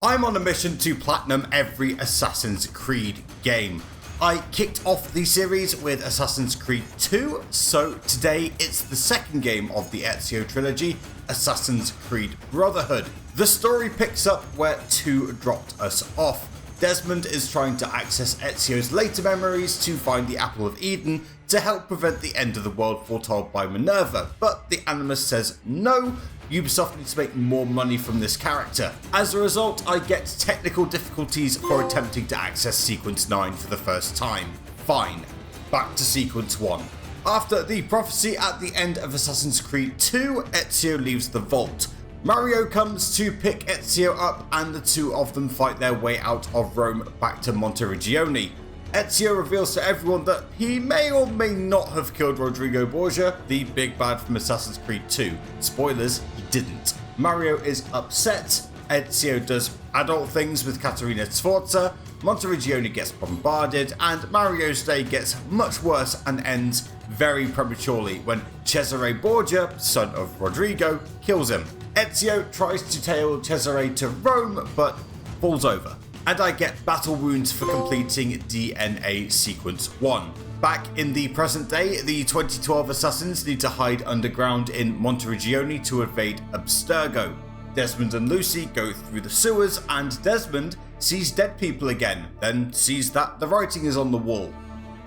I'm on a mission to platinum every Assassin's Creed game. I kicked off the series with Assassin's Creed 2, so today it's the second game of the Ezio trilogy, Assassin's Creed Brotherhood. The story picks up where 2 dropped us off. Desmond is trying to access Ezio's later memories to find the Apple of Eden to help prevent the end of the world foretold by Minerva, but the Animus says no. Ubisoft needs to make more money from this character. As a result, I get technical difficulties for attempting to access Sequence 9 for the first time. Fine, back to Sequence 1. After the prophecy at the end of Assassin's Creed 2, Ezio leaves the vault. Mario comes to pick Ezio up and the 2 of them fight their way out of Rome back to Monteriggioni. Ezio reveals to everyone that he may or may not have killed Rodrigo Borgia, the big bad from Assassin's Creed 2. Spoilers, he didn't. Mario is upset, Ezio does adult things with Caterina Sforza, Monteriggioni gets bombarded, and Mario's day gets much worse and ends very prematurely when Cesare Borgia, son of Rodrigo, kills him. Ezio tries to tail Cesare to Rome, but falls over. And I get battle wounds for completing DNA Sequence 1. Back in the present day, the 2012 assassins need to hide underground in Monteriggioni to evade Abstergo. Desmond and Lucy go through the sewers and Desmond sees dead people again, then sees that the writing is on the wall.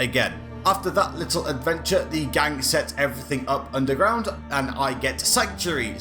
Again. After that little adventure, the gang sets everything up underground and I get Sanctuary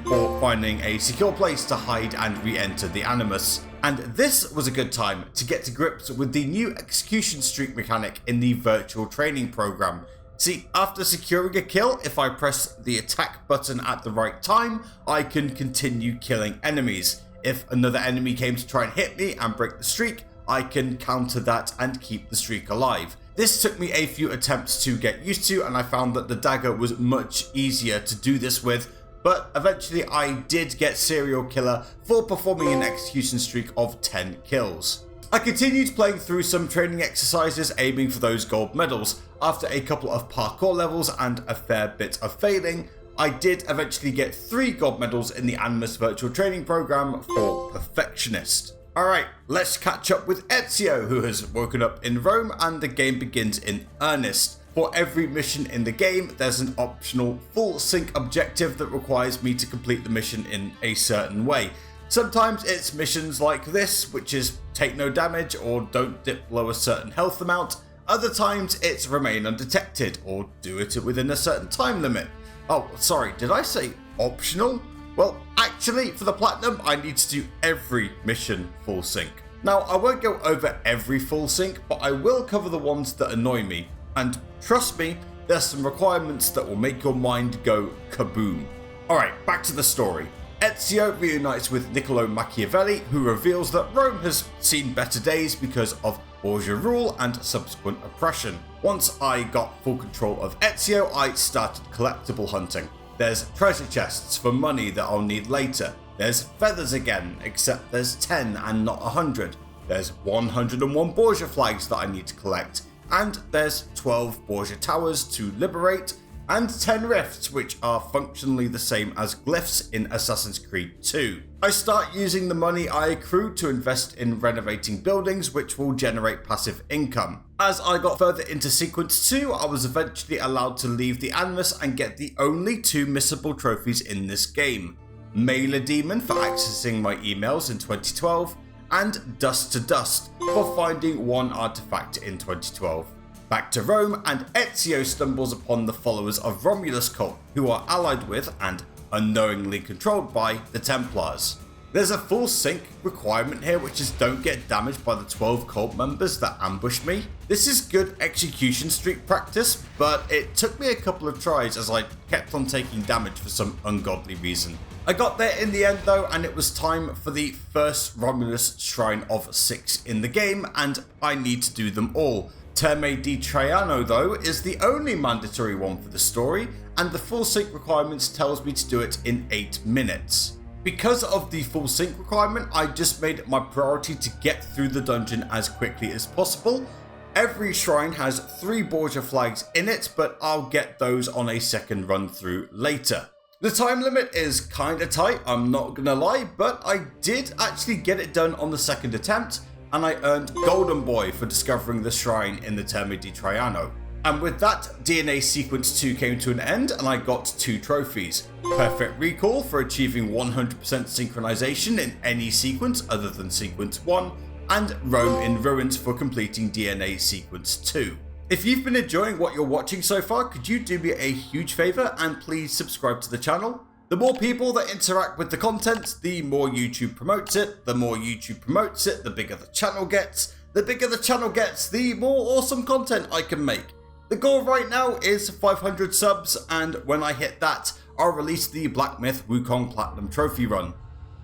for finding a secure place to hide and re-enter the Animus. And this was a good time to get to grips with the new execution streak mechanic in the virtual training program. See, after securing a kill, if I press the attack button at the right time, I can continue killing enemies. If another enemy came to try and hit me and break the streak, I can counter that and keep the streak alive. This took me a few attempts to get used to, and I found that the dagger was much easier to do this with, but eventually I did get serial killer for performing an execution streak of 10 kills. I continued playing through some training exercises aiming for those gold medals. After a couple of parkour levels and a fair bit of failing, I did eventually get 3 gold medals in the Animus virtual training program for Perfectionist. Alright, let's catch up with Ezio, who has woken up in Rome, and the game begins in earnest. For every mission in the game, there's an optional full sync objective that requires me to complete the mission in a certain way. Sometimes it's missions like this, which is take no damage or don't dip below a certain health amount. Other times it's remain undetected or do it within a certain time limit. Oh, sorry, did I say optional? Well, actually, for the platinum, I need to do every mission full sync. Now, I won't go over every full sync, but I will cover the ones that annoy me. And trust me, there's some requirements that will make your mind go kaboom. Alright, back to the story. Ezio reunites with Niccolo Machiavelli, who reveals that Rome has seen better days because of Borgia rule and subsequent oppression. Once I got full control of Ezio, I started collectible hunting. There's treasure chests for money that I'll need later. There's feathers again, except there's 10 and not 100. There's 101 Borgia Flags that I need to collect. And there's 12 Borgia Towers to liberate, and 10 rifts, which are functionally the same as glyphs in Assassin's Creed 2. I start using the money I accrue to invest in renovating buildings, which will generate passive income. As I got further into Sequence 2, I was eventually allowed to leave the Animus and get the only 2 missable trophies in this game. Mailer Demon for accessing my emails in 2012, and Dust to Dust for finding 1 artifact in 2012. Back to Rome, and Ezio stumbles upon the followers of Romulus cult, who are allied with and unknowingly controlled by the Templars. There's a full sync requirement here, which is don't get damaged by the 12 cult members that ambushed me. This is good execution streak practice, but it took me a couple of tries as I kept on taking damage for some ungodly reason. I got there in the end though, and it was time for the first Romulus shrine of 6 in the game, and I need to do them all. Terme di Traiano though is the only mandatory one for the story, and the full sync requirements tells me to do it in 8 minutes. Because of the full sync requirement, I just made it my priority to get through the dungeon as quickly as possible. Every shrine has 3 Borgia Flags in it, but I'll get those on a second run through later. The time limit is kinda tight, I'm not gonna lie, but I did actually get it done on the second attempt, and I earned Golden Boy for discovering the shrine in the Terme di Traiano. And with that, DNA Sequence 2 came to an end and I got 2 trophies. Perfect Recall for achieving 100% synchronization in any sequence other than Sequence 1, and Rome in Ruins for completing DNA Sequence 2. If you've been enjoying what you're watching so far, could you do me a huge favour and please subscribe to the channel? The more people that interact with the content, the more YouTube promotes it. The more YouTube promotes it, the bigger the channel gets. The bigger the channel gets, the more awesome content I can make. The goal right now is 500 subs, and when I hit that, I'll release the Black Myth Wukong Platinum Trophy run.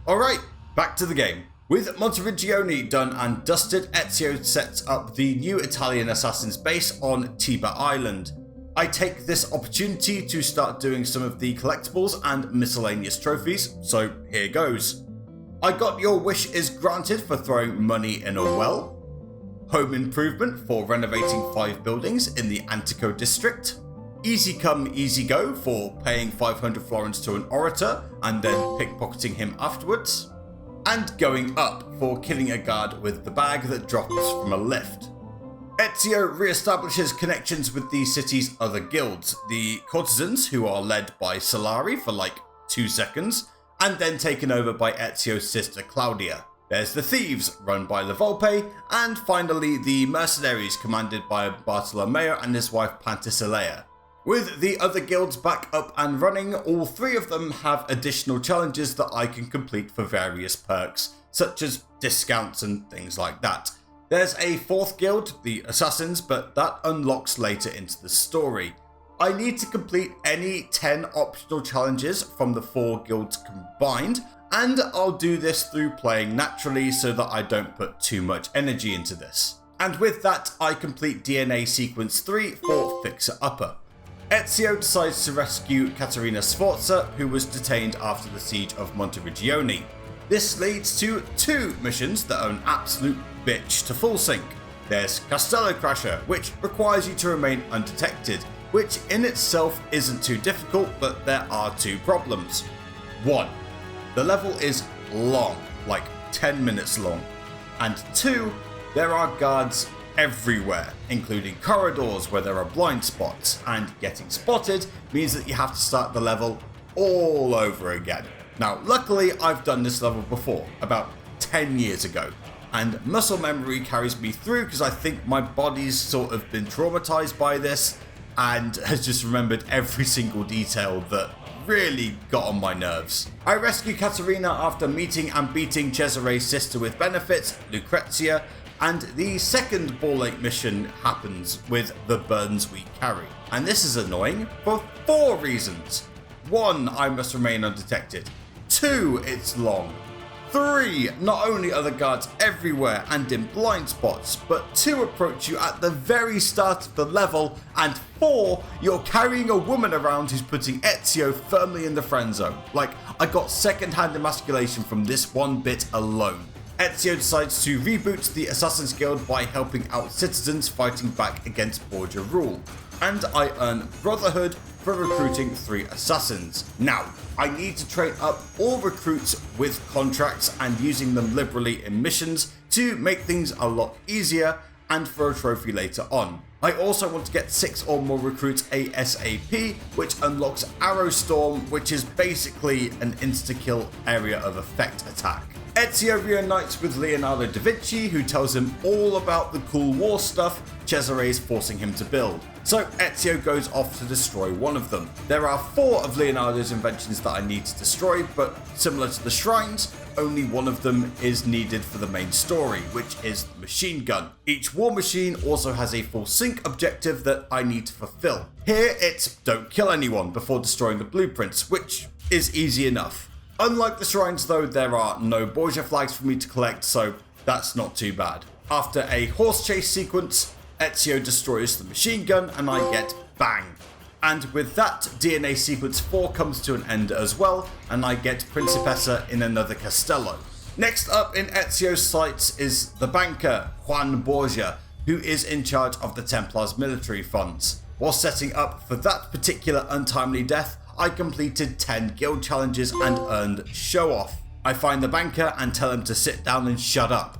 Alright, back to the game. With Monteriggioni done and dusted, Ezio sets up the new Italian assassin's base on Tiba Island. I take this opportunity to start doing some of the collectibles and miscellaneous trophies, so here goes. I got Your Wish is Granted for throwing money in a well. Home Improvement for renovating 5 buildings in the Antico district. Easy Come Easy Go for paying 500 florins to an orator and then pickpocketing him afterwards. And Going Up for killing a guard with the bag that drops from a lift. Ezio re-establishes connections with the city's other guilds, the courtesans, who are led by Solari for like 2 seconds, and then taken over by Ezio's sister Claudia. There's the Thieves, run by La Volpe, and finally the Mercenaries, commanded by Bartolomeo and his wife Pantasilea. With the other guilds back up and running, all 3 of them have additional challenges that I can complete for various perks, such as discounts and things like that. There's a 4th guild, the Assassins, but that unlocks later into the story. I need to complete any 10 optional challenges from the 4 guilds combined, and I'll do this through playing naturally so that I don't put too much energy into this. And with that, I complete DNA Sequence 3 for Fixer Upper. Ezio decides to rescue Caterina Sforza, who was detained after the siege of Monteriggioni. This leads to 2 missions that are an absolute bitch to full sync. There's Castello Crasher, which requires you to remain undetected, which in itself isn't too difficult, but there are 2 problems. 1. The level is long, like 10 minutes long. And 2, there are guards everywhere, including corridors where there are blind spots, and getting spotted means that you have to start the level all over again. Now, luckily I've done this level before, about 10 years ago, and muscle memory carries me through because I think my body's sort of been traumatized by this and has just remembered every single detail that really got on my nerves. I rescue Caterina after meeting and beating Cesare's sister with benefits, Lucrezia, and the second ball-ache mission happens with the burdens we carry. And this is annoying for 4 reasons. 1, I must remain undetected. 2, it's long. 3, not only are the guards everywhere and in blind spots, but 2 approach you at the very start of the level, and 4, you're carrying a woman around who's putting Ezio firmly in the friend zone. Like, I got second-hand emasculation from this one bit alone. Ezio decides to reboot the Assassin's Guild by helping out citizens fighting back against Borgia rule, and I earn Brotherhood for recruiting 3 assassins. Now, I need to train up all recruits with contracts and using them liberally in missions to make things a lot easier and for a trophy later on. I also want to get 6 or more recruits ASAP, which unlocks Arrow Storm, which is basically an insta-kill area of effect attack. Ezio reunites with Leonardo da Vinci, who tells him all about the cool war stuff Cesare is forcing him to build. So Ezio goes off to destroy one of them. There are 4 of Leonardo's inventions that I need to destroy, but similar to the shrines, only one of them is needed for the main story, which is the machine gun. Each war machine also has a full sync objective that I need to fulfill. Here it's don't kill anyone before destroying the blueprints, which is easy enough. Unlike the shrines though, there are no Borgia Flags for me to collect, so that's not too bad. After a horse chase sequence, Ezio destroys the machine gun and I get bang. And with that, DNA Sequence 4 comes to an end as well, and I get Principessa in another Castello. Next up in Ezio's sights is the banker, Juan Borgia, who is in charge of the Templars' military funds. While setting up for that particular untimely death, I completed 10 guild challenges and earned show off. I find the banker and tell him to sit down and shut up.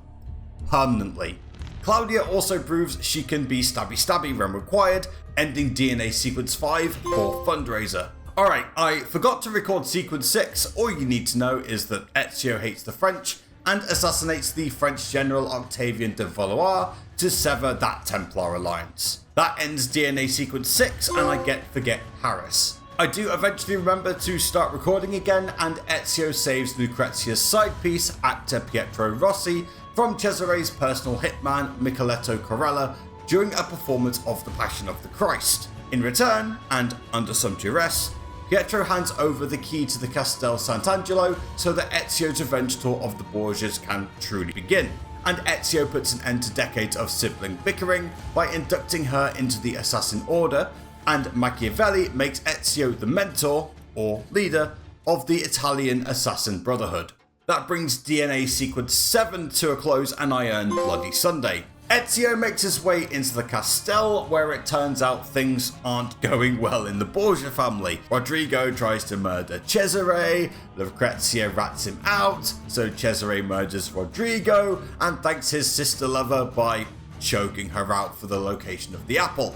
Permanently. Claudia also proves she can be stabby when required, ending DNA Sequence 5 for Fundraiser. Alright, I forgot to record Sequence 6. All you need to know is that Ezio hates the French and assassinates the French General Octavien de Valois to sever that Templar alliance. That ends DNA Sequence 6 and I get Forget Paris. I do eventually remember to start recording again, and Ezio saves Lucrezia's side piece, actor Pietro Rossi, from Cesare's personal hitman Micheletto Corella during a performance of The Passion of the Christ. In return, and under some duress, Pietro hands over the key to the Castel Sant'Angelo so that Ezio's revenge tour of the Borgias can truly begin, and Ezio puts an end to decades of sibling bickering by inducting her into the Assassin Order, and Machiavelli makes Ezio the mentor, or leader, of the Italian Assassin Brotherhood. That brings DNA Sequence 7 to a close and I earn Bloody Sunday. Ezio makes his way into the Castel, where it turns out things aren't going well in the Borgia family. Rodrigo tries to murder Cesare, Lucrezia rats him out, so Cesare murders Rodrigo and thanks his sister lover by choking her out for the location of the apple.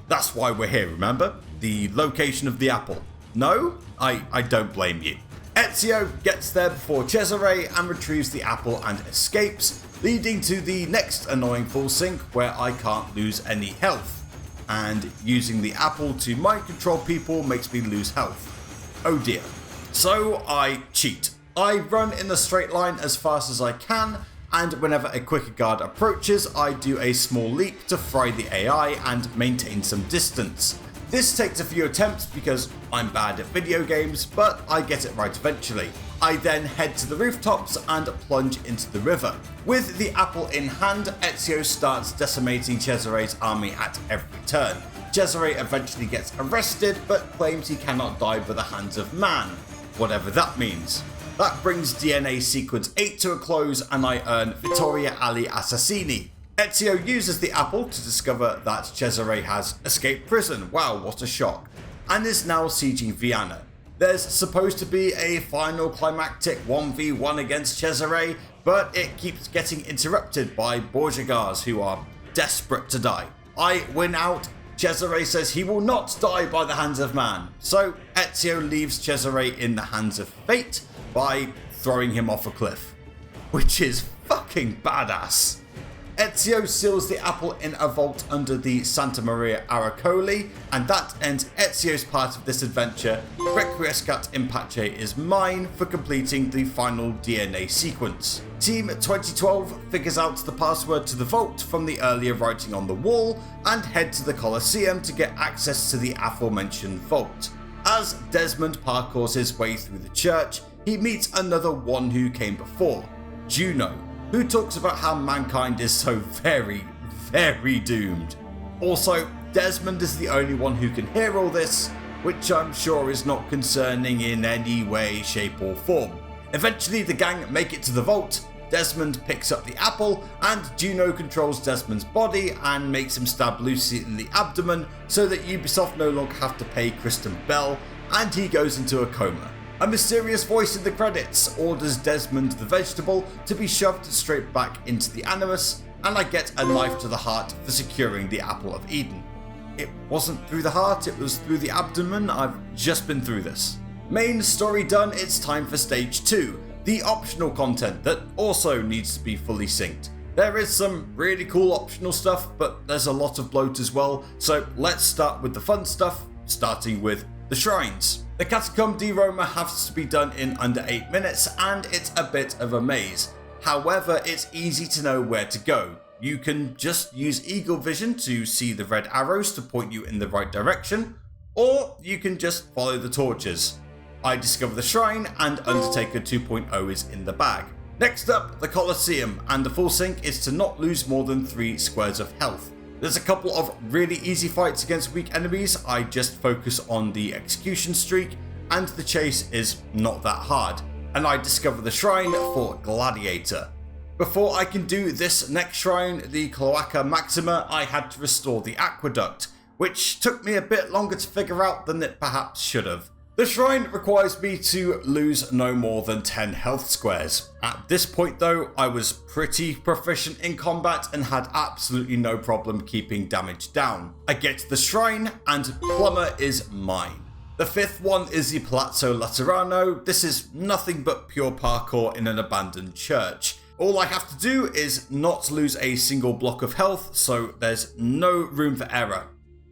That's why we're here, remember? The location of the apple. No? I don't blame you. Ezio gets there before Cesare and retrieves the apple and escapes, leading to the next annoying full sync where I can't lose any health. And using the apple to mind control people makes me lose health. Oh dear. So I cheat. I run in a straight line as fast as I can, and whenever a quicker guard approaches, I do a small leap to fry the AI and maintain some distance. This takes a few attempts because I'm bad at video games, but I get it right eventually. I then head to the rooftops and plunge into the river. With the apple in hand, Ezio starts decimating Cesare's army at every turn. Cesare eventually gets arrested, but claims he cannot die by the hands of man, whatever that means. That brings DNA Sequence 8 to a close and I earn Vittoria agli Assassini. Ezio uses the apple to discover that Cesare has escaped prison, wow what a shock, and is now sieging Vienna. There's supposed to be a final climactic 1v1 against Cesare, but it keeps getting interrupted by Borgia guards who are desperate to die. I win out, Cesare says he will not die by the hands of man, so Ezio leaves Cesare in the hands of fate by throwing him off a cliff, which is fucking badass. Ezio seals the apple in a vault under the Santa Maria Aracoli, and that ends Ezio's part of this adventure. Requiescat in Pace is mine for completing the final DNA sequence. Team 2012 figures out the password to the vault from the earlier writing on the wall and head to the Colosseum to get access to the aforementioned vault. As Desmond parkours his way through the church, he meets another one who came before, Juno, who talks about how mankind is so very, very doomed. Also, Desmond is the only one who can hear all this, which I'm sure is not concerning in any way, shape or form. Eventually the gang make it to the vault, Desmond picks up the apple, and Juno controls Desmond's body and makes him stab Lucy in the abdomen so that Ubisoft no longer have to pay Kristen Bell, and he goes into a coma. A mysterious voice in the credits orders Desmond the vegetable to be shoved straight back into the Animus, and I get a knife to the heart for securing the Apple of Eden. It wasn't through the heart, it was through the abdomen. I've just been through this. Main story done, it's time for stage 2, the optional content that also needs to be fully synced. There is some really cool optional stuff, but there's a lot of bloat as well, so let's start with the fun stuff, starting with the shrines. The Catacomb di Roma has to be done in under 8 minutes, and it's a bit of a maze. However, it's easy to know where to go. You can just use eagle vision to see the red arrows to point you in the right direction, or you can just follow the torches. I discover the shrine, and Undertaker 2.0 is in the bag. Next up, the Colosseum, and the full sync is to not lose more than 3 squares of health. There's a couple of really easy fights against weak enemies. I just focus on the execution streak, and the chase is not that hard. And I discover the shrine for Gladiator. Before I can do this next shrine, the Cloaca Maxima, I had to restore the aqueduct, which took me a bit longer to figure out than it perhaps should have. The shrine requires me to lose no more than 10 health squares. At this point though, I was pretty proficient in combat and had absolutely no problem keeping damage down. I get to the shrine and Plumber is mine. The fifth one is the Palazzo Laterano. This is nothing but pure parkour in an abandoned church. All I have to do is not lose a single block of health, so there's no room for error.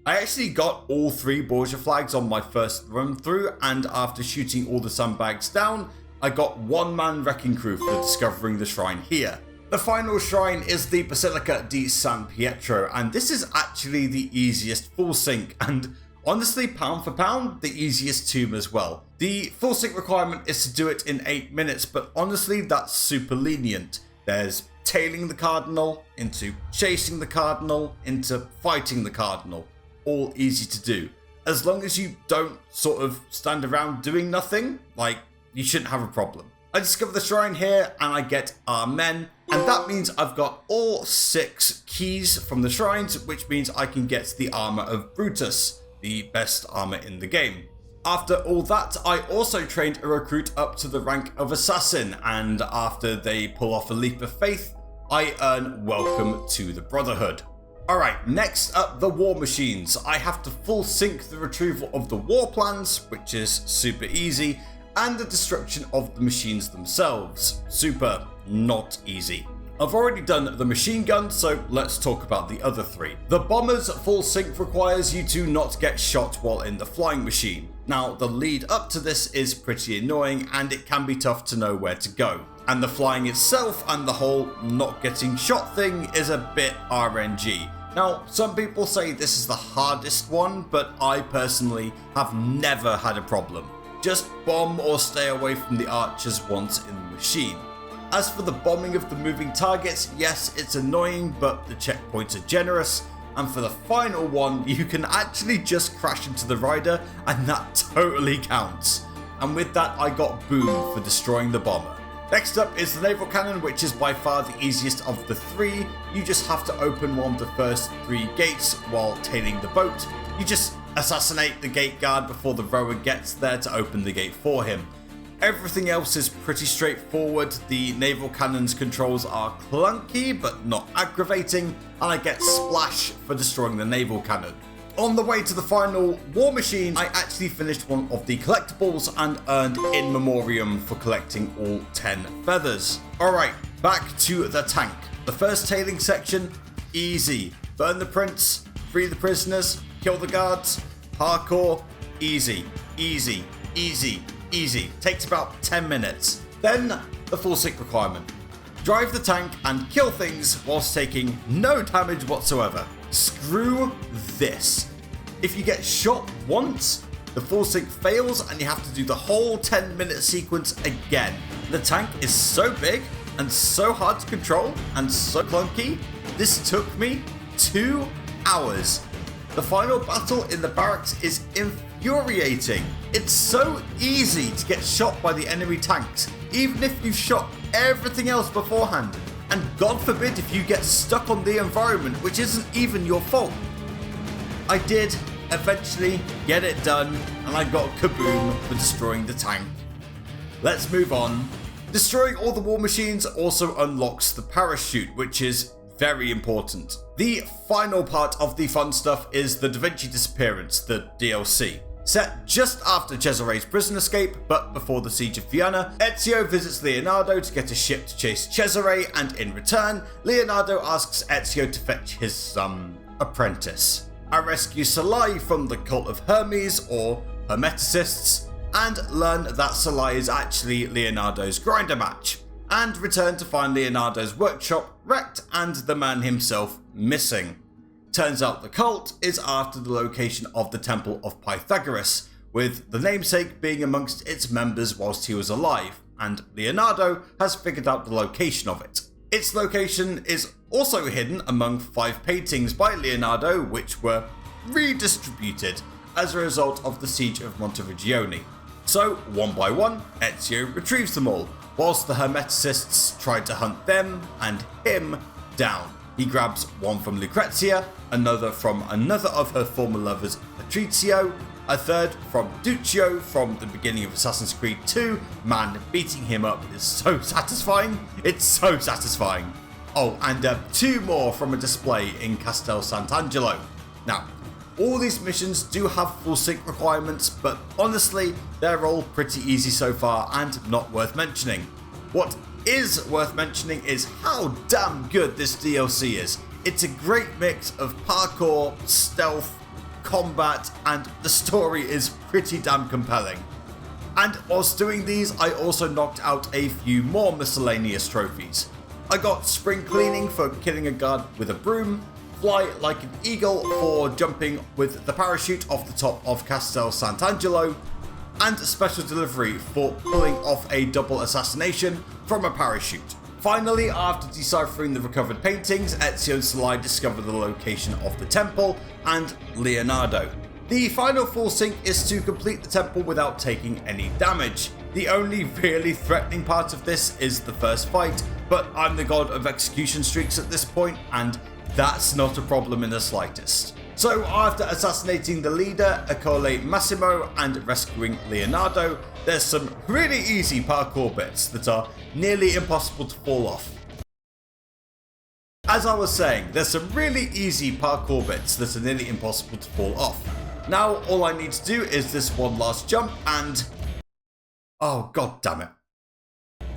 I actually got all 3 Borgia Flags on my first run through, and after shooting all the sandbags down, I got 1-man wrecking crew for discovering the shrine here. The final shrine is the Basilica di San Pietro, and this is actually the easiest full sync, and honestly, pound for pound, the easiest tomb as well. The full sync requirement is to do it in 8 minutes, but honestly, that's super lenient. There's tailing the cardinal, into chasing the cardinal, into fighting the cardinal. All easy to do. As long as you don't sort of stand around doing nothing, like, you shouldn't have a problem. I discover the shrine here and I get Amen, and that means I've got all 6 keys from the shrines, which means I can get the armor of Brutus, the best armor in the game. After all that, I also trained a recruit up to the rank of assassin, and after they pull off a leap of faith, I earn welcome to the Brotherhood. Alright, next up, the war machines. I have to full sync the retrieval of the war plans, which is super easy, and the destruction of the machines themselves. Super not easy. I've already done the machine gun, so let's talk about the other 3. The bomber's full sync requires you to not get shot while in the flying machine. Now, the lead up to this is pretty annoying, and it can be tough to know where to go. And the flying itself and the whole not getting shot thing is a bit RNG. Now, some people say this is the hardest one, but I personally have never had a problem. Just bomb or stay away from the archers once in the machine. As for the bombing of the moving targets, yes, it's annoying, but the checkpoints are generous. And for the final one, you can actually just crash into the rider, and that totally counts. And with that, I got boom for destroying the bomber. Next up is the naval cannon, which is by far the easiest of the 3. You just have to open one of the first 3 gates while tailing the boat. You just assassinate the gate guard before the rower gets there to open the gate for him. Everything else is pretty straightforward. The naval cannon's controls are clunky but not aggravating, and I get splash for destroying the naval cannon. On the way to the final war machine, I actually finished one of the collectibles and earned in memoriam for collecting all 10 feathers. Alright, back to the tank. The first tailing section, easy. Burn the prince, free the prisoners, kill the guards, parkour, easy, easy, easy, easy. Takes about 10 minutes. Then, the full sync requirement. Drive the tank and kill things whilst taking no damage whatsoever. Screw this. If you get shot once, the full sync fails and you have to do the whole 10-minute sequence again. The tank is so big and so hard to control and so clunky, this took me 2 hours. The final battle in the barracks is infuriating. It's so easy to get shot by the enemy tanks, even if you've shot everything else beforehand. And God forbid if you get stuck on the environment, which isn't even your fault. I did eventually get it done, and I got kaboom for destroying the tank. Let's move on. Destroying all the war machines also unlocks the parachute, which is very important. The final part of the fun stuff is the Vinci Disappearance, the DLC. Set just after Cesare's prison escape, but before the siege of Vienna, Ezio visits Leonardo to get a ship to chase Cesare, and in return, Leonardo asks Ezio to fetch his, apprentice. I rescue Salai from the cult of Hermes, or Hermeticists, and learn that Salai is actually Leonardo's grinder match, and return to find Leonardo's workshop wrecked and the man himself missing. Turns out the cult is after the location of the Temple of Pythagoras, with the namesake being amongst its members whilst he was alive, and Leonardo has figured out the location of it. Its location is also hidden among 5 paintings by Leonardo, which were redistributed as a result of the siege of Montevigione. So, one by one, Ezio retrieves them all, whilst the Hermeticists try to hunt them and him down. He grabs one from Lucrezia, another from another of her former lovers, Patrizio, a third from Duccio from the beginning of Assassin's Creed 2. Man, beating him up is so satisfying. It's so satisfying. Oh, and 2 more from a display in Castel Sant'Angelo. Now, all these missions do have full sync requirements, but honestly, they're all pretty easy so far and not worth mentioning. What is worth mentioning is how damn good this DLC is. It's a great mix of parkour, stealth, combat, and the story is pretty damn compelling. And whilst doing these, I also knocked out a few more miscellaneous trophies. I got spring cleaning for killing a guard with a broom, fly like an eagle for jumping with the parachute off the top of Castel Sant'Angelo, and special delivery for pulling off a double assassination from a parachute. Finally, after deciphering the recovered paintings, Ezio and Salai discover the location of the temple and Leonardo. The final full sync is to complete the temple without taking any damage. The only really threatening part of this is the first fight, but I'm the god of execution streaks at this point, and that's not a problem in the slightest. So after assassinating the leader, Ercole Massimo, and rescuing Leonardo, there's some really easy parkour bits that are nearly impossible to fall off. As I was saying, there's some really easy parkour bits that are nearly impossible to fall off. Now all I need to do is this one last jump and... oh god damn it.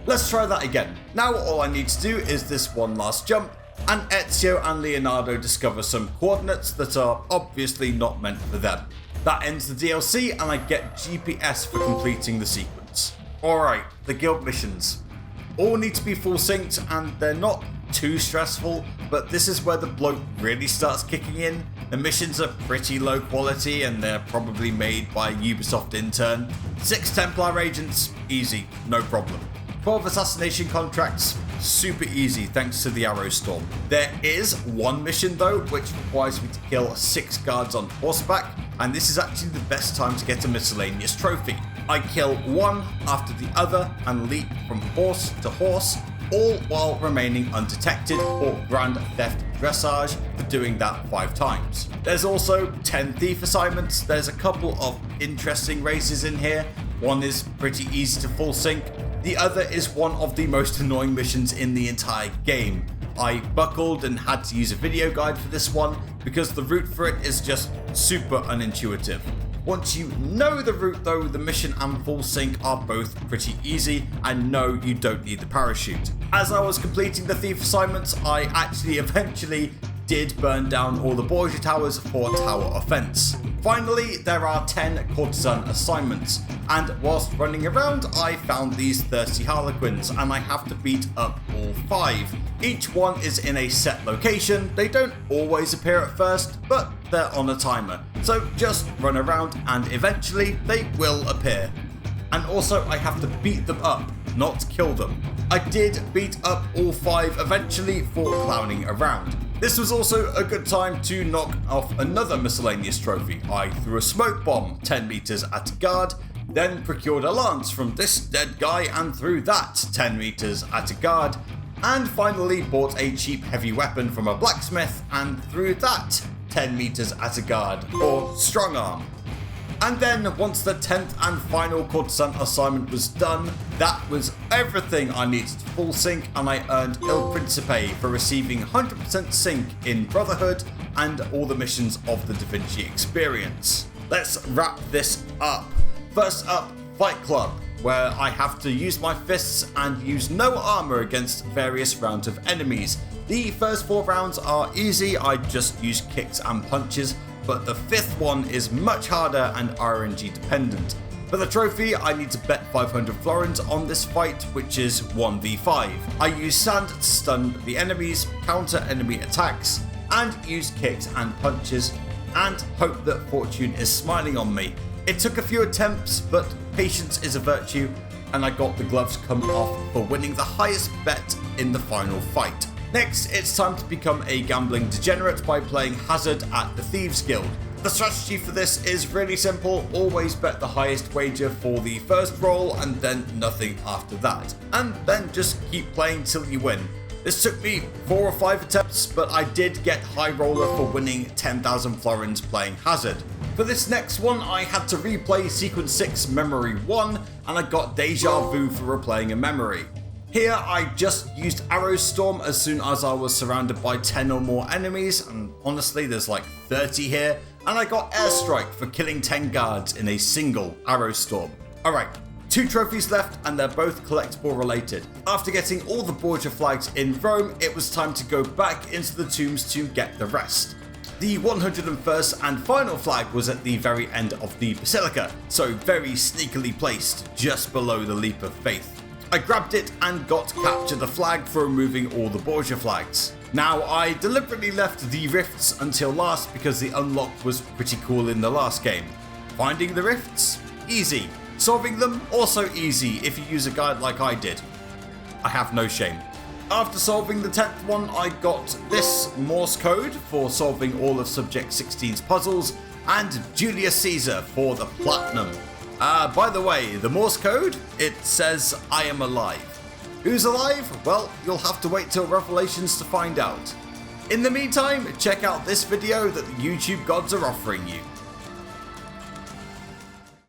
Let's try that again. Now all I need to do is this one last jump, and Ezio and Leonardo discover some coordinates that are obviously not meant for them. That ends the DLC and I get GPS for completing the sequence. Alright, the guild missions. All need to be full synced and they're not too stressful, but this is where the bloat really starts kicking in. The missions are pretty low quality and they're probably made by a Ubisoft intern. 6 Templar agents, easy, no problem. 12 assassination contracts, super easy thanks to the arrow storm. There is one mission though which requires me to kill 6 guards on horseback, and this is actually the best time to get a miscellaneous trophy. I kill one after the other and leap from horse to horse, all while remaining undetected or grand theft dressage for doing that 5 times. There's also 10 thief assignments. There's a couple of interesting races in here. One is pretty easy to full sync. The other is one of the most annoying missions in the entire game. I buckled and had to use a video guide for this one because the route for it is just super unintuitive. Once you know the route though, the mission and full sync are both pretty easy, and no, you don't need the parachute. As I was completing the thief assignments, I actually eventually did burn down all the Borgia towers for tower offense. Finally, there are 10 courtesan assignments, and whilst running around, I found these 30 harlequins, and I have to beat up all 5. Each one is in a set location. They don't always appear at first, but they're on a timer. So just run around and eventually they will appear. And also I have to beat them up, not kill them. I did beat up all 5 eventually for clowning around. This was also a good time to knock off another miscellaneous trophy. I threw a smoke bomb 10 meters at a guard, then procured a lance from this dead guy and threw that 10 meters at a guard, and finally bought a cheap heavy weapon from a blacksmith and threw that 10 meters at a guard, or strong arm. And then once the 10th and final courtesan assignment was done, that was everything I needed to full sync, and I earned Il Principe for receiving 100% sync in Brotherhood and all the missions of the Da Vinci experience. Let's wrap this up. First up, Fight Club, where I have to use my fists and use no armor against various rounds of enemies. The first 4 rounds are easy, I just use kicks and punches, but the 5th one is much harder and RNG dependent. For the trophy, I need to bet 500 florins on this fight, which is 1v5. I use sand to stun the enemies, counter enemy attacks, and use kicks and punches, and hope that fortune is smiling on me. It took a few attempts, but patience is a virtue, and I got the gloves come off for winning the highest bet in the final fight. Next, it's time to become a gambling degenerate by playing Hazard at the Thieves Guild. The strategy for this is really simple. Always bet the highest wager for the first roll and then nothing after that. And then just keep playing till you win. This took me 4 or 5 attempts, but I did get high roller for winning 10,000 florins playing Hazard. For this next one, I had to replay Sequence 6 Memory 1, and I got deja vu for replaying a memory. Here, I just used Arrow Storm as soon as I was surrounded by 10 or more enemies, and honestly there's like 30 here, and I got Airstrike for killing 10 guards in a single Arrow Storm. Alright, 2 trophies left, and they're both collectible related. After getting all the Borgia Flags in Rome, it was time to go back into the tombs to get the rest. The 101st and final flag was at the very end of the Basilica, so very sneakily placed just below the Leap of Faith. I grabbed it and got Capture the Flag for removing all the Borgia Flags. Now, I deliberately left the rifts until last because the unlock was pretty cool in the last game. Finding the rifts? Easy. Solving them? Also easy if you use a guide like I did. I have no shame. After solving the 10th one, I got this Morse code for solving all of Subject 16's puzzles, and Julius Caesar for the Platinum. By the way, the Morse code, it says I am alive. Who's alive? Well, you'll have to wait till Revelations to find out. In the meantime, check out this video that the YouTube gods are offering you.